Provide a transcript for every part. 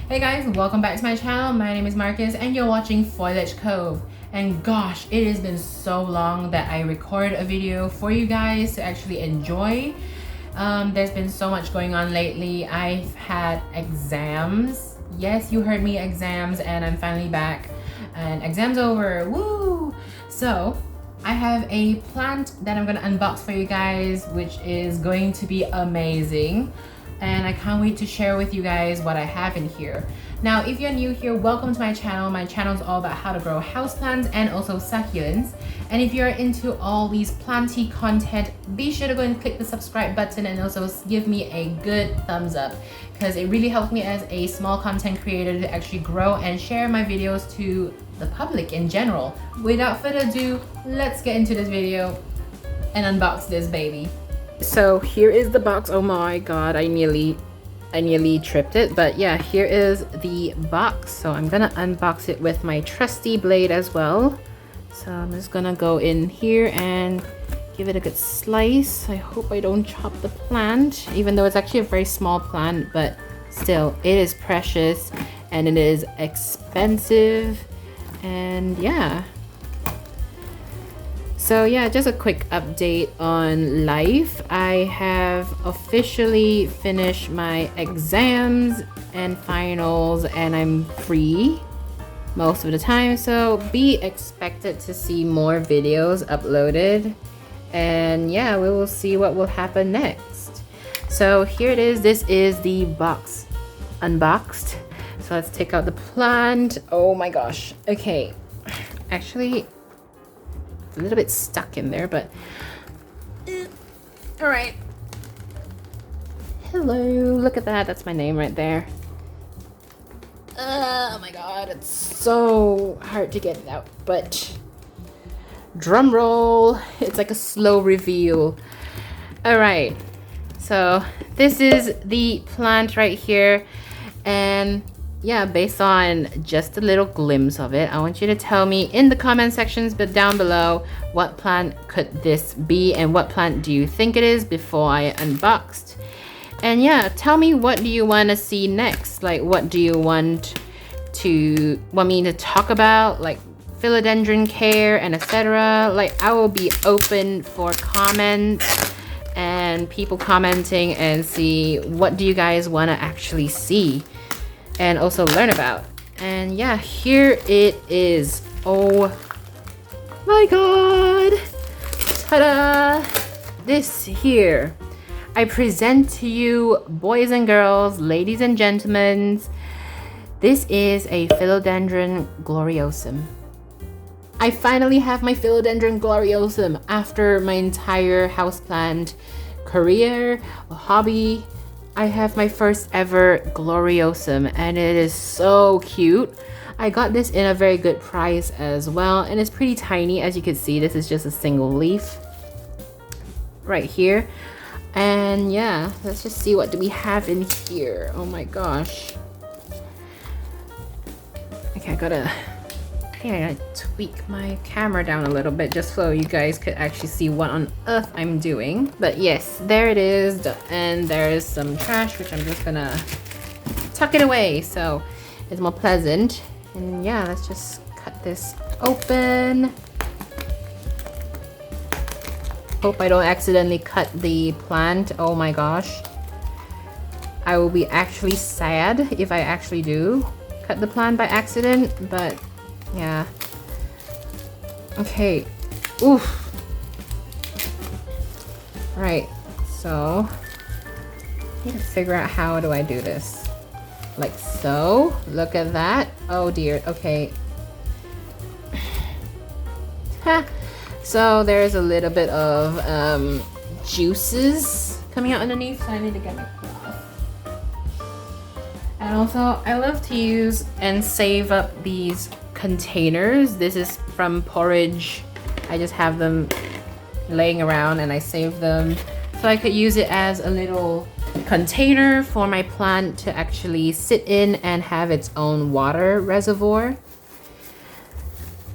Hey guys, welcome back to my channel. My name is Marcus and you're watching Foliage Cove. And gosh, it has been so long that I recorded a video for you guys to actually enjoy. There's been so much going on lately. I've had exams. Yes, you heard me, exams, and I'm finally back and exams over. Woo! So I have a plant that I'm gonna unbox for you guys, which is going to be amazing. And I can't wait to share with you guys what I have in here. Now, if you're new here, welcome to my channel. My channel is all about how to grow houseplants and also succulents. And if you're into all these planty content, be sure to go and click the subscribe button and also give me a good thumbs up, because it really helps me as a small content creator to actually grow and share my videos to the public in general. Without further ado, let's get into this video and unbox this baby. So here is the box. Oh my god, I nearly tripped it, but yeah, here is the box. So I'm gonna unbox it with my trusty blade as well. So I'm just gonna go in here and give it a good slice. I hope I don't chop the plant, even though it's actually a very small plant, but still, it is precious and it is expensive. And yeah, so yeah, just a quick update on life. I have officially finished my exams and finals and I'm free most of the time. So be expected to see more videos uploaded. And yeah, we will see what will happen next. So here it is. This is the box unboxed. So let's take out the plant. Oh my gosh. Okay. Actually, a little bit stuck in there, but all right. Hello, look at that. That's my name right there. Oh my god, it's so hard to get it out, but drum roll, it's like a slow reveal. All right, so this is the plant right here, and yeah, based on just a little glimpse of it, I want you to tell me in the comment sections but down below, what plant could this be and what plant do you think it is before I unboxed. And yeah, tell me, what do you want to see next? Like, what do you want me to talk about, like philodendron care and etc. Like, I will be open for comments and people commenting and see what do you guys want to actually see and also learn about. And yeah, here it is. Oh my god, ta-da! This here, I present to you, boys and girls, ladies and gentlemen, this is a philodendron gloriosum. I finally have my philodendron gloriosum after my entire houseplant career, hobby. I have my first ever gloriosum and it is so cute. I got this in a very good price as well, and it's pretty tiny. As you can see, this is just a single leaf right here. And yeah, let's just see, what do we have in here. Oh my gosh. Okay, I gotta tweak my camera down a little bit just so you guys could actually see what on earth I'm doing. But yes, there it is, and there is some trash which I'm just gonna tuck it away so it's more pleasant. And yeah, let's just cut this open. Hope I don't accidentally cut the plant. Oh my gosh, I will be actually sad if I actually do cut the plant by accident, but yeah. Okay. Oof. Right. So I need to figure out, how do I do this? Like so. Look at that. Oh dear. Okay. So there's a little bit of juices coming out underneath, so I need to get my cloth. And also, I love to use and save up these containers. This is from porridge. I just have them laying around and I save them so I could use it as a little container for my plant to actually sit in and have its own water reservoir.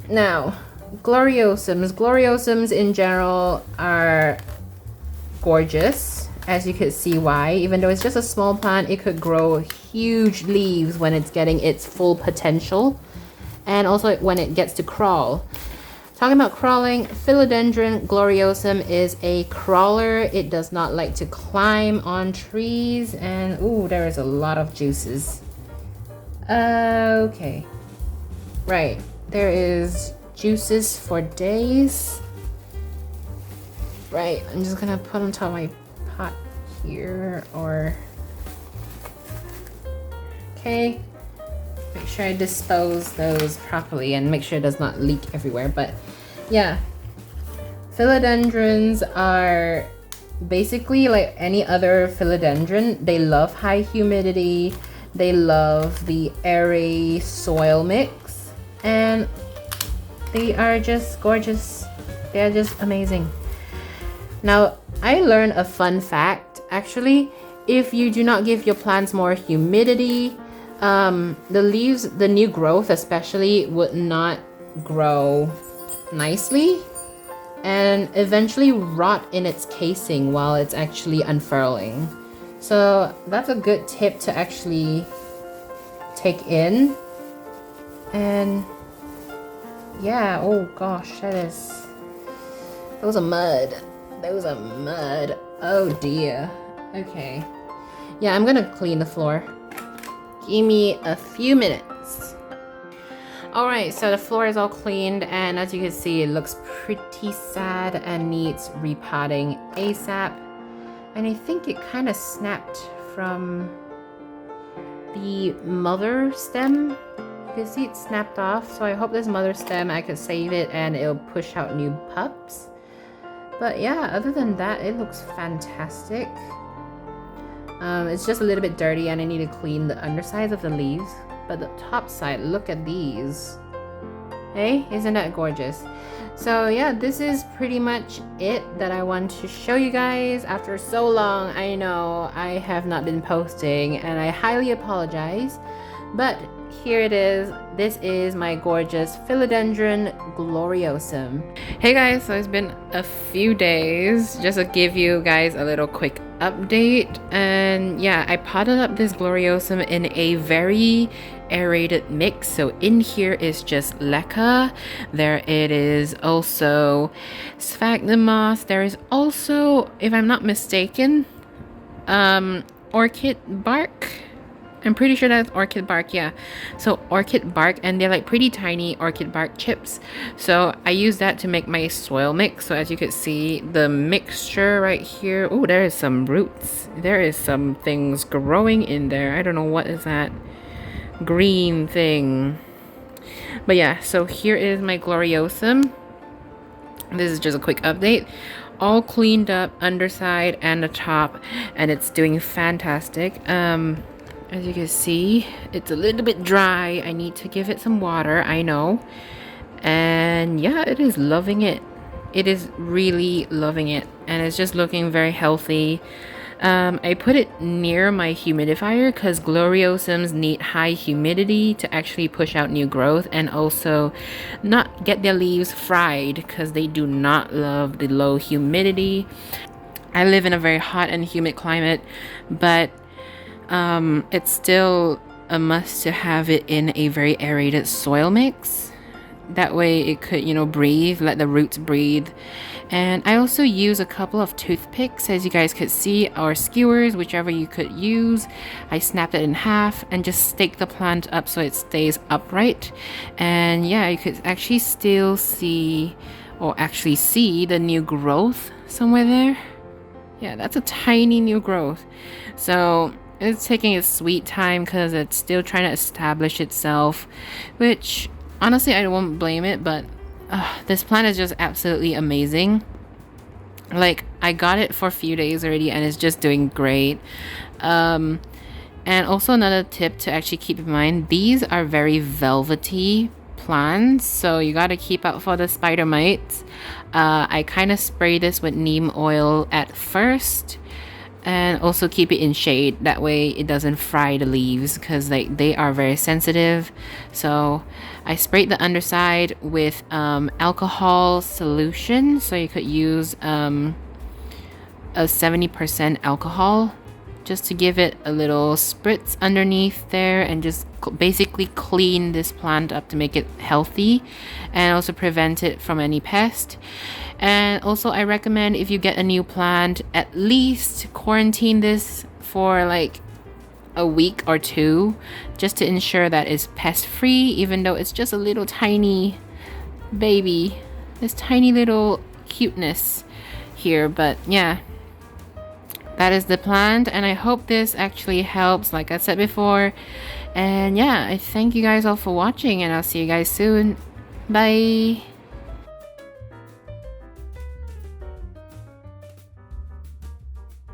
Now, gloriosums in general are gorgeous, as you could see why. Even though it's just a small plant, it could grow huge leaves when it's getting its full potential, and also when it gets to crawl. Talking about crawling, Philodendron gloriosum is a crawler. It does not like to climb on trees, and ooh, there is a lot of juices. Okay, right, there is juices for days. Right, I'm just gonna put on top of my pot here, or okay, make sure I dispose those properly and make sure it does not leak everywhere. But yeah, philodendrons are basically like any other philodendron. They love high humidity, they love the airy soil mix, and they are just gorgeous. They're just amazing. Now, I learned a fun fact. Actually, if you do not give your plants more humidity, the leaves, the new growth especially, would not grow nicely and eventually rot in its casing while it's actually unfurling. So that's a good tip to actually take in. And yeah, oh gosh, those are mud. Those are mud. Oh dear. Okay. Yeah, I'm gonna clean the floor. Give me a few minutes. Alright, so the floor is all cleaned, and as you can see, it looks pretty sad and needs repotting ASAP. And I think it kind of snapped from the mother stem. You can see it snapped off, so I hope this mother stem, I could save it and it'll push out new pups. But yeah, other than that, it looks fantastic. It's just a little bit dirty and I need to clean the undersides of the leaves. But the top side, look at these. Hey, isn't that gorgeous? So yeah, this is pretty much it that I want to show you guys after so long. I know I have not been posting and I highly apologize. But here it is. This is my gorgeous Philodendron gloriosum. Hey guys, so it's been a few days just to give you guys a little quick update. And yeah, I potted up this gloriosum in a very aerated mix. So in here is just leca. There it is also sphagnum moss. There is also, if I'm not mistaken, orchid bark. I'm pretty sure that's orchid bark, yeah. So orchid bark, and they're like pretty tiny orchid bark chips. So I use that to make my soil mix. So as you can see, the mixture right here. Oh, there is some roots. There is some things growing in there. I don't know what is that green thing. But yeah, so here is my gloriosum. This is just a quick update. All cleaned up underside and the top, and it's doing fantastic. As you can see, it's a little bit dry. I need to give it some water, I know. And yeah, it is loving it. It is really loving it. And it's just looking very healthy. I put it near my humidifier because gloriosums need high humidity to actually push out new growth and also not get their leaves fried because they do not love the low humidity. I live in a very hot and humid climate, but it's still a must to have it in a very aerated soil mix. That way it could, you know, breathe, let the roots breathe. And I also use a couple of toothpicks, as you guys could see, or skewers, whichever you could use. I snap it in half and just stake the plant up so it stays upright. And yeah, you could actually still see, or actually see, the new growth somewhere there. Yeah, that's a tiny new growth. So it's taking its sweet time because it's still trying to establish itself, which honestly I won't blame it, but this plant is just absolutely amazing. Like, I got it for a few days already and it's just doing great. And also another tip to actually keep in mind, these are very velvety plants, so you got to keep out for the spider mites. I kind of spray this with neem oil at first, and also keep it in shade, that way it doesn't fry the leaves because they are very sensitive. So I sprayed the underside with alcohol solution, so you could use a 70% alcohol just to give it a little spritz underneath there and just basically clean this plant up to make it healthy and also prevent it from any pest. And also I recommend if you get a new plant, at least quarantine this for like a week or two just to ensure that it's pest free, even though it's just a little tiny baby, this tiny little cuteness here. But yeah, that is the plant, and I hope this actually helps like I said before. And yeah, I thank you guys all for watching, and I'll see you guys soon. Bye.